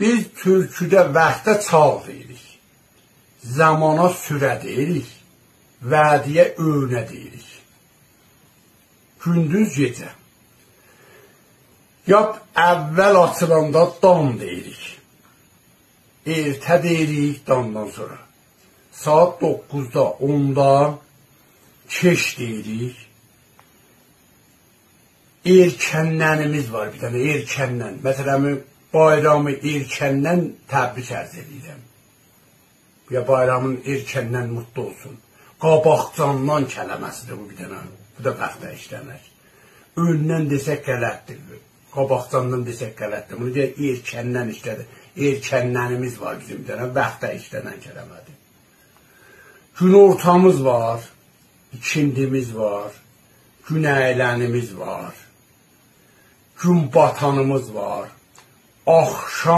Biz türküdə vaxta çal deyirik. Zamana sürə deyirik. Vədiyə öynə deyirik. Gündüz gecə. Yat əvvəl açılanda dan deyirik. Ertə deyirik dandan sonra. Saat 9-da, 10-da keş deyirik. Erkənnənimiz var bir dənə, erkənnən. Məsələn, bayramı erkəndən təbrik ərz edirəm. Ya bayramın erkəndən mutlu olsun. Qabaqcandan kələməsidir bu bir dənə. Bu da vaxtda işlənir. Öndən desək qələtdir. Qabaqcandan desək qələtdir. Bunu deyək, erkəndən işlədir. Erkənnənimiz var bizim bir dənə, vaxtda işlənən kələmədir. Gün ortamız var, ikindimiz var, gün əylənimiz var, gün batanımız var, axşam